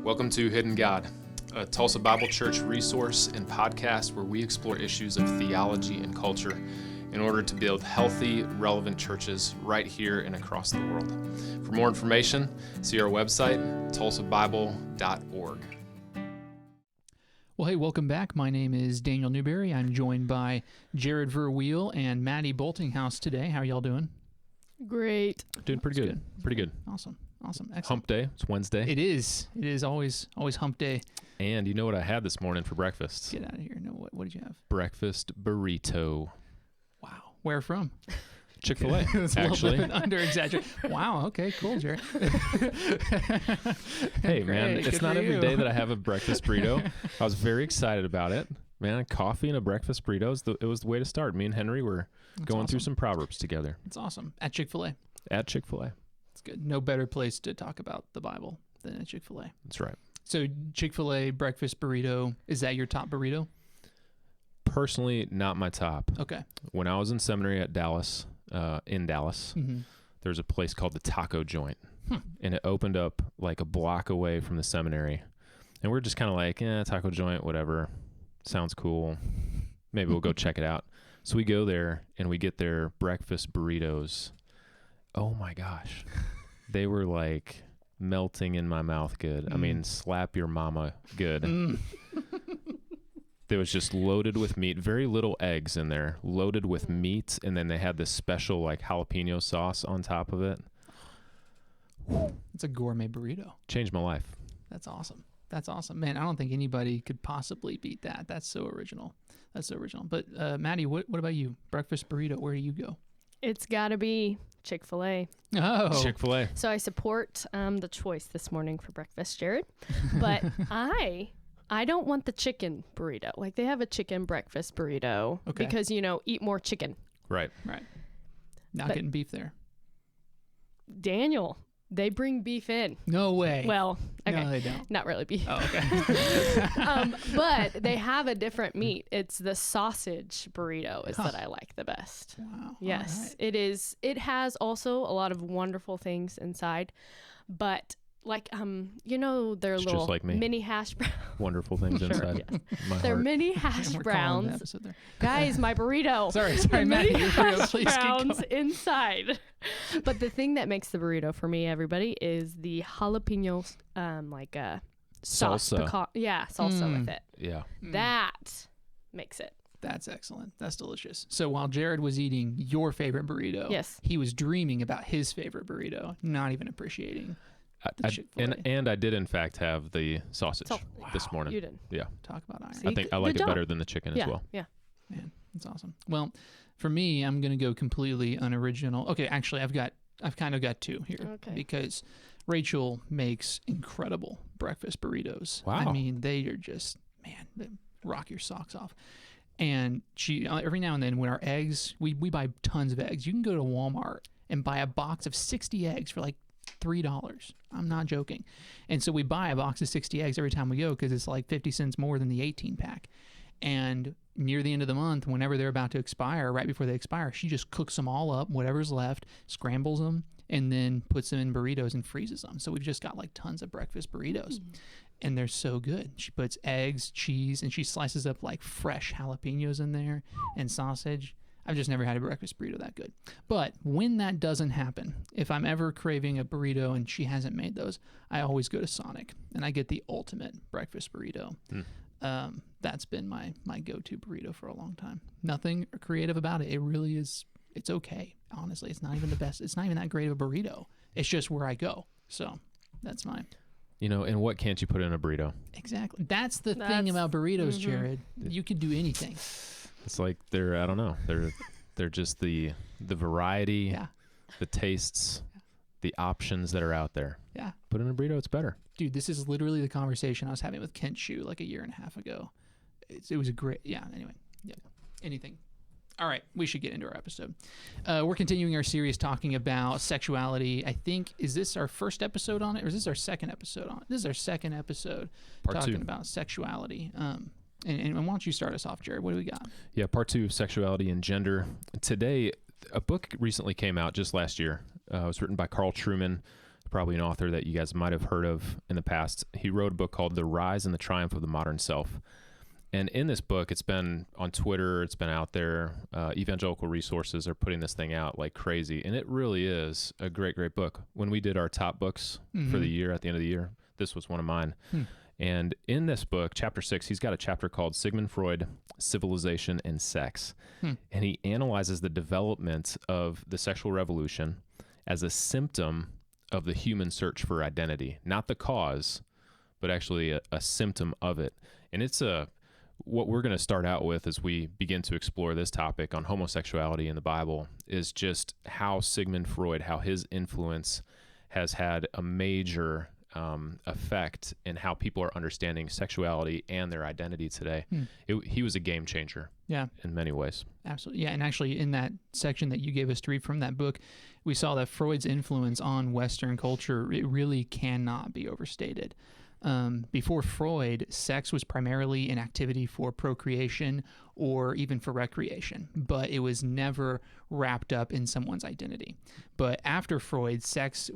Welcome to Hidden God, a Tulsa Bible Church resource and podcast where we explore issues of theology and culture in order to build healthy, relevant churches right here and across the world. For more information, see our website, tulsabible.org. Well, hey, welcome back. My name is Daniel Newberry. I'm joined by Jared Verweel and Mady Boultinghouse today. How are y'all doing? Great. Doing pretty good. Pretty good. Awesome. Excellent. Hump day. It's Wednesday. It is always hump day. And you know what I had this morning for breakfast? Get out of here. No, what did you have? Breakfast burrito. Wow. Where from? Chick-fil-A, actually. Under-exaggerate. Wow. Okay, cool, Jared. Hey, man, Great. it's Good not for every you. day that I have a breakfast burrito. I was very excited about it. Man, coffee and a breakfast burrito, it was the way to start. Me and Henry were going through some Proverbs together. That's awesome. At Chick-fil-A. At Chick-fil-A. It's good. No better place to talk about the Bible than at Chick-fil-A. That's right. So Chick-fil-A breakfast burrito, is that your top burrito? Personally, not my top. Okay. When I was in seminary at Dallas, Mm-hmm. there's a place called the Taco Joint. And it opened up like a block away from the seminary. And we're just kind of like, taco joint, whatever. Sounds cool. Maybe we'll go check it out. So we go there and we get their breakfast burritos. Oh my gosh. They were like melting in my mouth good. I mean, slap your mama good. It was just loaded with meat, very little eggs in there, loaded with meat. And then they had this special like jalapeno sauce on top of it. It's a gourmet burrito. Changed my life. That's awesome. Man, I don't think anybody could possibly beat that. That's so original. But Mady, what about you? Breakfast burrito, where do you go? It's got to be Chick-fil-A. Oh. Chick-fil-A. So I support the choice this morning for breakfast, Jared. But I don't want the chicken burrito. Like they have a chicken breakfast burrito because, eat more chicken. Right. Not getting beef there. Daniel, they bring beef in. No way. Well, okay. No, they don't. Not really beef. Oh, okay. But they have a different meat. It's the sausage burrito that I like the best. Wow. Yes, All right. it is. It has also a lot of wonderful things inside, but like their It's little just like me. mini hash browns. Wonderful things inside. Yes. My They're heart. mini hash We're calling the browns. episode there. Guys, my burrito. Sorry, The mini Mady. hash Please keep browns going. inside. But the thing that makes the burrito for me, everybody, is the jalapeno sauce. Salsa. Salsa with it. Yeah. That makes it. That's excellent. That's delicious. So while Jared was eating your favorite burrito, Yes. he was dreaming about his favorite burrito, not even appreciating the Chick-fil-A. And I did in fact have the sausage this morning. You did. Yeah. Talk about iron. See? I think I Good like it job. better than the chicken as well. Yeah. Man, that's awesome. Well, for me, I'm going to go completely unoriginal. Okay, actually, I've kind of got two here because Rachel makes incredible breakfast burritos. Wow. I mean, they are just, man, they rock your socks off. And she, every now and then when our eggs, we buy tons of eggs. You can go to Walmart and buy a box of 60 eggs for like $3. I'm not joking. And so we buy a box of 60 eggs every time we go because it's like 50 cents more than the 18 pack. And near the end of the month, whenever they're about to expire, right before they expire, she just cooks them all up, whatever's left, scrambles them, and then puts them in burritos and freezes them. So we've just got like tons of breakfast burritos. And they're so good. She puts eggs, cheese, and she slices up like fresh jalapenos in there and sausage. I've just never had a breakfast burrito that good. But when that doesn't happen, if I'm ever craving a burrito and she hasn't made those, I always go to Sonic and I get the ultimate breakfast burrito. That's been my go-to burrito for a long time. Nothing creative about it. It really is. It's okay. Honestly, it's not even the best. It's not even that great of a burrito. It's just where I go. So that's mine. And what can't you put in a burrito? Exactly. That's the thing about burritos, Jared. You can do anything. It's like I don't know. They're just the variety, the tastes, the options that are out there. Yeah. Put in a burrito, it's better. Dude, this is literally the conversation I was having with Kent Shue like a year and a half ago. It was a great, anyway. Yeah. Anything. All right, we should get into our episode. We're continuing our series talking about sexuality. I think, is this our first episode on it, or is this our second episode on it? This is our second episode talking about sexuality. And why don't you start us off, Jared? What do we got? Yeah, part 2 of Sexuality and Gender. Today, a book recently came out just last year. It was written by Carl Trueman, probably an author that you guys might have heard of in the past. He wrote a book called The Rise and the Triumph of the Modern Self. And in this book, it's been on Twitter, it's been out there. Evangelical resources are putting this thing out like crazy. And it really is a great, great book. When we did our top books for the year, at the end of the year, this was one of mine. And in this book, chapter 6, he's got a chapter called Sigmund Freud, Civilization and Sex. And he analyzes the development of the sexual revolution as a symptom of the human search for identity. Not the cause, but actually a symptom of it. And it's what we're going to start out with as we begin to explore this topic on homosexuality in the Bible is just how Sigmund Freud, how his influence has had a major effect in how people are understanding sexuality and their identity today. He was a game changer in many ways. Absolutely. Yeah. And actually in that section that you gave us to read from that book, we saw that Freud's influence on Western culture, it really cannot be overstated. Before Freud, sex was primarily an activity for procreation or even for recreation, but it was never wrapped up in someone's identity. But after Freud, sex,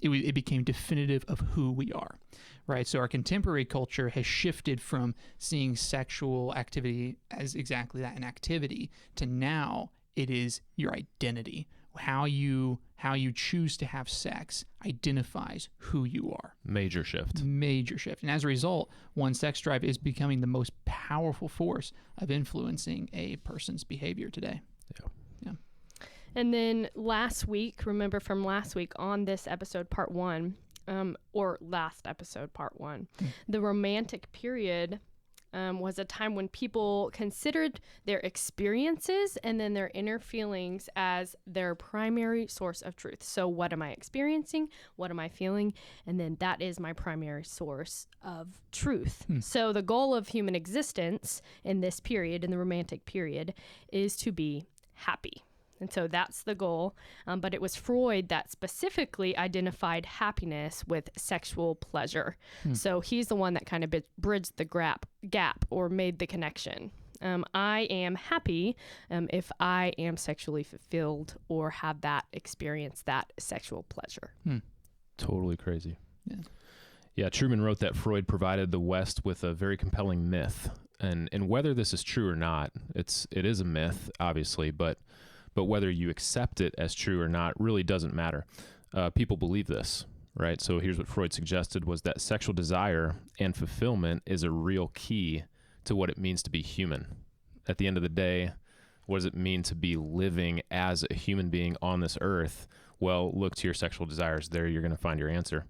it became definitive of who we are, right? So our contemporary culture has shifted from seeing sexual activity as exactly that, an activity, to now it is your identity. How you choose to have sex identifies who you are. Major shift. And as a result, one's sex drive is becoming the most powerful force of influencing a person's behavior today. Yeah. And then remember from last week on this episode, part 1, or last episode, part 1, the Romantic period was a time when people considered their experiences and then their inner feelings as their primary source of truth. So what am I experiencing? What am I feeling? And then that is my primary source of truth. So the goal of human existence in this period, in the Romantic period, is to be happy. And so that's the goal. But it was Freud that specifically identified happiness with sexual pleasure. So he's the one that kind of bridged the gap or made the connection. I am happy if I am sexually fulfilled or have that experience, that sexual pleasure. Totally crazy. Yeah, Truman wrote that Freud provided the West with a very compelling myth. And whether this is true or not, it is a myth, obviously, but whether you accept it as true or not really doesn't matter. People believe this, right? So here's what Freud suggested was that sexual desire and fulfillment is a real key to what it means to be human. At the end of the day, what does it mean to be living as a human being on this earth? Well, look to your sexual desires. There you're going to find your answer.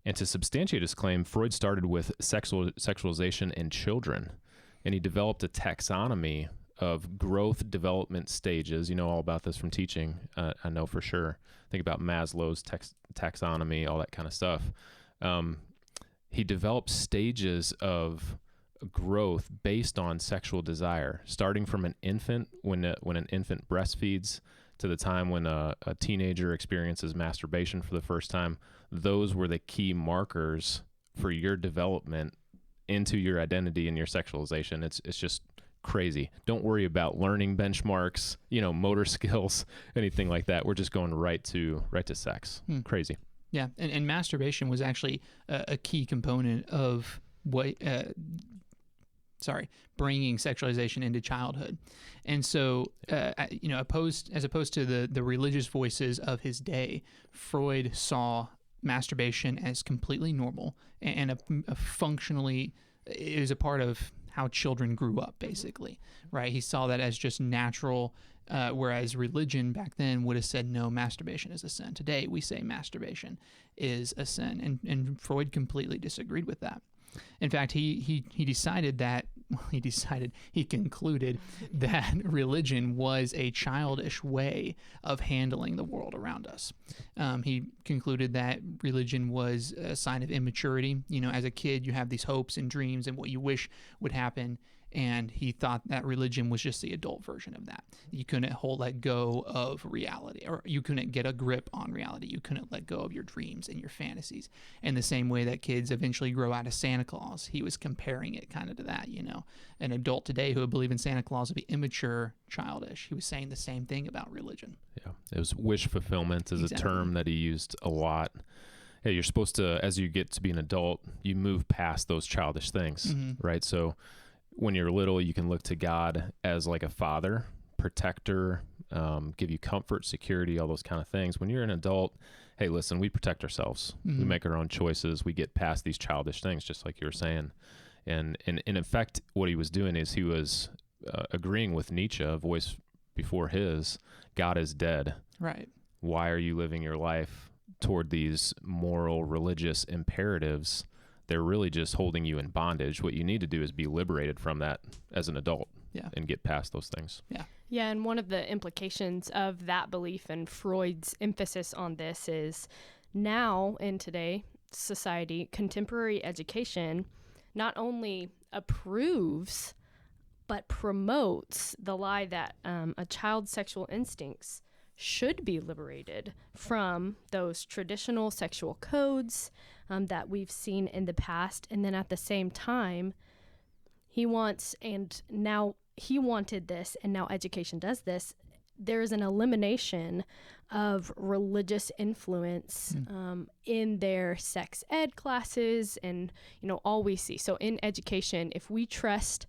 And to substantiate his claim, Freud started with sexualization in children, and he developed a taxonomy of growth development stages. You know all about this from teaching, I know for sure. Think about Maslow's taxonomy, all that kind of stuff. He developed stages of growth based on sexual desire, starting from an infant, when an infant breastfeeds, to the time when a teenager experiences masturbation for the first time. Those were the key markers for your development into your identity and your sexualization. It's just crazy. Don't worry about learning benchmarks, motor skills, anything like that. We're just going right to sex. Crazy. Yeah, and masturbation was actually a key component of bringing sexualization into childhood. And so, opposed to the religious voices of his day, Freud saw masturbation as completely normal and a functionally, it was a part of how children grew up, basically, right? He saw that as just natural, whereas religion back then would have said, no, masturbation is a sin. Today, we say masturbation is a sin, and Freud completely disagreed with that. In fact, he concluded that religion was a childish way of handling the world around us. He concluded that religion was a sign of immaturity. As a kid, you have these hopes and dreams and what you wish would happen, And he thought that religion was just the adult version of that. You couldn't let go of reality, or you couldn't get a grip on reality. You couldn't let go of your dreams and your fantasies. In the same way that kids eventually grow out of Santa Claus, he was comparing it kind of to that, An adult today who would believe in Santa Claus would be immature, childish. He was saying the same thing about religion. Yeah. It was wish fulfillment is a term that he used a lot. Yeah, you're supposed to, as you get to be an adult, you move past those childish things, right? So when you're little, you can look to God as like a father, protector, give you comfort, security, all those kind of things. When you're an adult, hey, listen, we protect ourselves. We make our own choices. We get past these childish things, just like you were saying. And in effect, what he was doing is he was agreeing with Nietzsche, a voice before his, God is dead. Right. Why are you living your life toward these moral, religious imperatives? They're really just holding you in bondage. What you need to do is be liberated from that as an adult and get past those things. Yeah, and one of the implications of that belief and Freud's emphasis on this is now in today's society, contemporary education not only approves but promotes the lie that a child's sexual instincts should be liberated from those traditional sexual codes that we've seen in the past. And then at the same time, he wanted this, and now education does this. There is an elimination of religious influence in their sex ed classes and, all we see. So in education, if we trust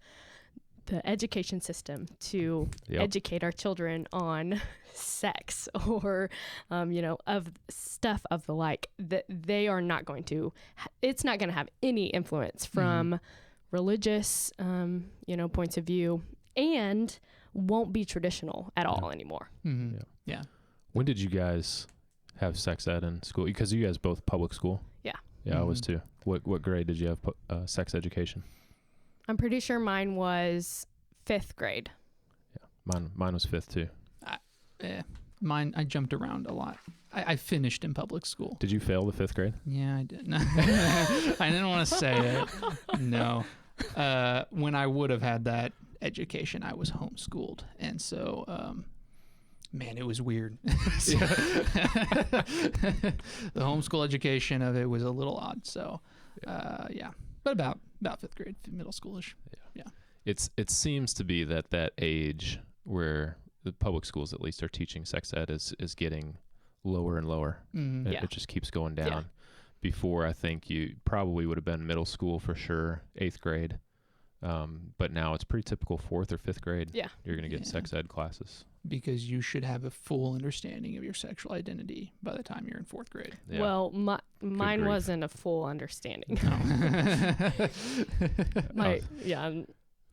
the education system to educate our children on sex or, of stuff of the like, that they are not going to, it's not going to have any influence from religious, points of view, and won't be traditional at all anymore. Yeah. When did you guys have sex ed in school? Because you guys both public school. Yeah, I was too. What grade did you have sex education? I'm pretty sure mine was 5th grade. Yeah, mine was 5th too. Mine, I jumped around a lot. I finished in public school. Did you fail the 5th grade? Yeah, I did. I didn't want to say it. No. When I would have had that education, I was homeschooled. And so, man, it was weird. The homeschool education of it was a little odd. So, but about 5th grade, middle schoolish. Yeah. It seems to be that age where the public schools at least are teaching sex ed is getting lower and lower. It just keeps going down. Yeah. Before, I think you probably would have been middle school for sure, 8th grade. But now it's pretty typical 4th or 5th grade. Yeah. You're going to get sex ed classes. Because you should have a full understanding of your sexual identity by the time you're in 4th grade. Yeah. Well, mine wasn't a full understanding.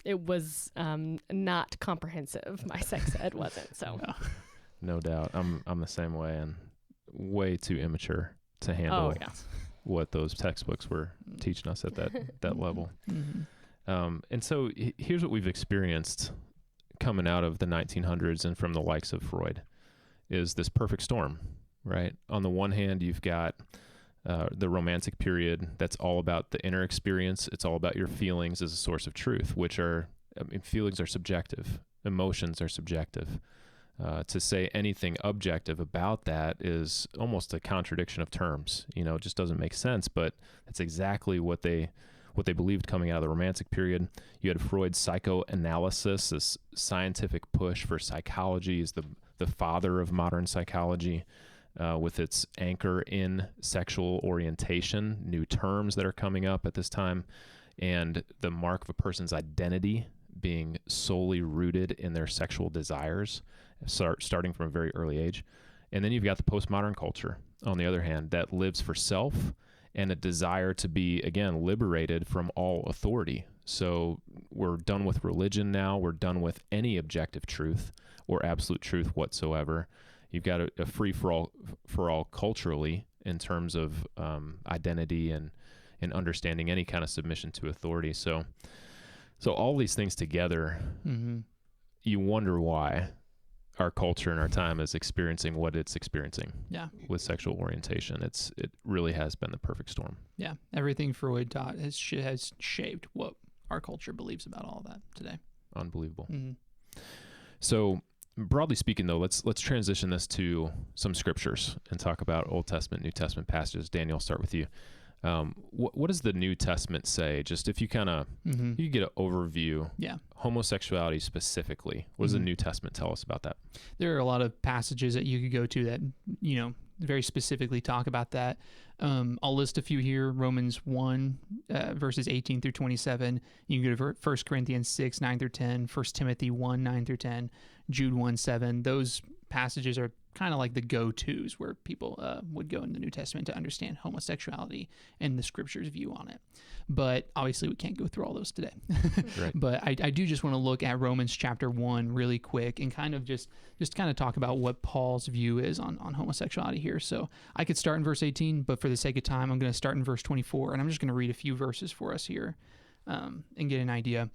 It was not comprehensive. My sex ed wasn't. So no doubt. I'm the same way, and way too immature to handle what those textbooks were teaching us at that level. And so here's what we've experienced coming out of the 1900s and from the likes of Freud is this perfect storm, right? On the one hand, you've got the Romantic period that's all about the inner experience. It's all about your feelings as a source of truth, which are, feelings are subjective. Emotions are subjective. To say anything objective about that is almost a contradiction of terms. It just doesn't make sense, but that's exactly what they believed coming out of the Romantic period. You had Freud's psychoanalysis, this scientific push for psychology, is the father of modern psychology, with its anchor in sexual orientation, new terms that are coming up at this time, and the mark of a person's identity being solely rooted in their sexual desires, starting from a very early age. And then you've got the postmodern culture, on the other hand, that lives for self and a desire to be, again, liberated from all authority. So we're done with religion now. We're done with any objective truth or absolute truth whatsoever. You've got a free for all culturally in terms of identity and understanding any kind of submission to authority. So all these things together, you wonder why our culture and our time is experiencing what it's experiencing with sexual orientation. It really has been the perfect storm. Yeah. Everything Freud taught has shaped what our culture believes about all of that today. Unbelievable. Mm-hmm. So broadly speaking, though, let's transition this to some scriptures and talk about Old Testament, New Testament passages. Daniel, I'll start with you. What does the New Testament say? Just if you kind of you get an overview. Yeah. Homosexuality specifically. What does the New Testament tell us about that? There are a lot of passages that you could go to that, very specifically talk about that. I'll list a few here. Romans 1, verses 18 through 27. You can go to 1 Corinthians 6, 9 through 10, 1 Timothy 1, 9 through 10, Jude 1, 7. Those passages are kind of like the go-tos where people would go in the New Testament to understand homosexuality and the scripture's view on it. But obviously we can't go through all those today. Right. But I do just want to look at Romans chapter 1 really quick and kind of just kind of talk about what Paul's view is on homosexuality here. So I could start in verse 18, but for the sake of time, I'm going to start in verse 24, and I'm just going to read a few verses for us here and get an idea.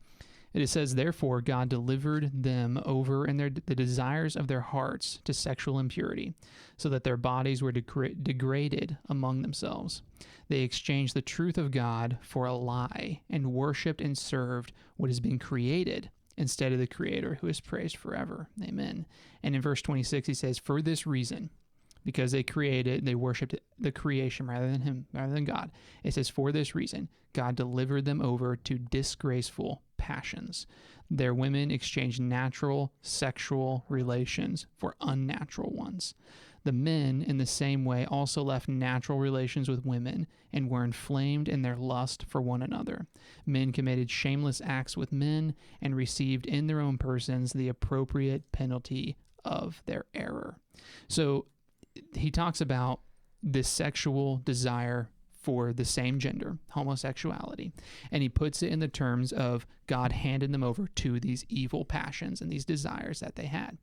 It says, "Therefore God delivered them over in the desires of their hearts to sexual impurity, so that their bodies were degraded among themselves. They exchanged the truth of God for a lie, and worshipped and served what has been created instead of the Creator, who is praised forever. Amen." And in verse 26, he says, "For this reason," because they worshipped the creation rather than God. It says, "For this reason, God delivered them over to disgraceful passions. Their women exchanged natural sexual relations for unnatural ones. The men, in the same way, also left natural relations with women and were inflamed in their lust for one another. Men committed shameless acts with men and received in their own persons the appropriate penalty of their error." So he talks about this sexual desire for the same gender, homosexuality, and he puts it in the terms of God handed them over to these evil passions and these desires that they had.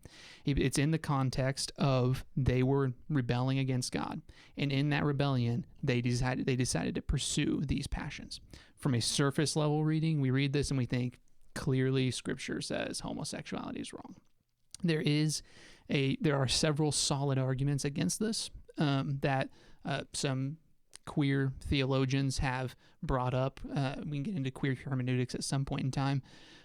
It's in the context of they were rebelling against God, and in that rebellion, they decided to pursue these passions. From a surface level reading, we read this and we think, clearly Scripture says homosexuality is wrong. There are several solid arguments against this that some queer theologians have brought up. We can get into queer hermeneutics at some point in time,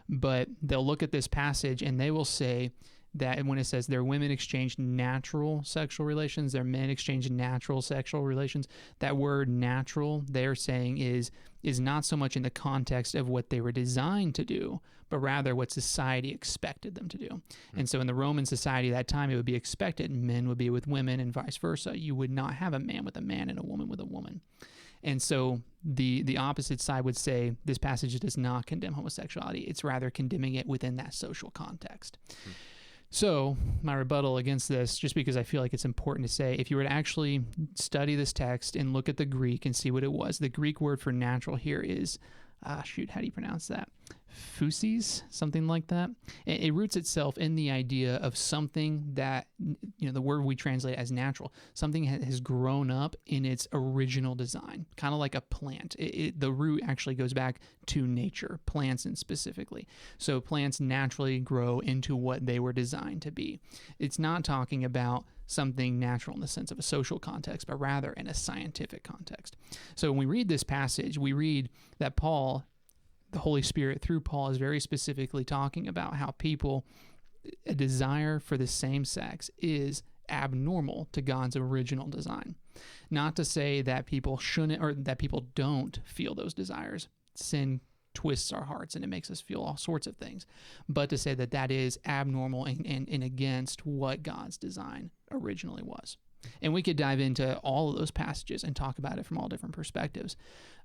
but they'll look at this passage and they will say that when it says their women exchanged natural sexual relations, their men exchanged natural sexual relations, that word natural they're saying is not so much in the context of what they were designed to do, but rather what society expected them to do. And so in the Roman society at that time, it would be expected men would be with women and vice versa. You would not have a man with a man and a woman with a woman. And so the opposite side would say this passage does not condemn homosexuality. It's rather condemning it within that social context. So my rebuttal against this, just because I feel like it's important to say, if you were to actually study this text and look at the Greek and see what it was, the Greek word for natural here is, how do you pronounce that? Physis, something like that. It roots itself in the idea of something that, the word we translate as natural, something has grown up in its original design, kind of like a plant. The root actually goes back to nature, plants and specifically. So plants naturally grow into what they were designed to be. It's not talking about something natural in the sense of a social context, but rather in a scientific context. So when we read this passage, we read that Paul, the Holy Spirit through Paul, is very specifically talking about how a desire for the same sex is abnormal to God's original design. Not to say that people shouldn't or that people don't feel those desires. Sin twists our hearts and it makes us feel all sorts of things. But to say that that is abnormal and against what God's design originally was. And we could dive into all of those passages and talk about it from all different perspectives,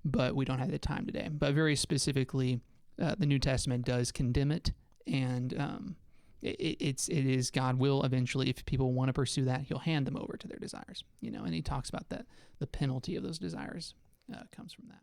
but we don't have the time today. But very specifically, the New Testament does condemn it, and it is God will eventually, if people want to pursue that, he'll hand them over to their desires, and he talks about that the penalty of those desires comes from that.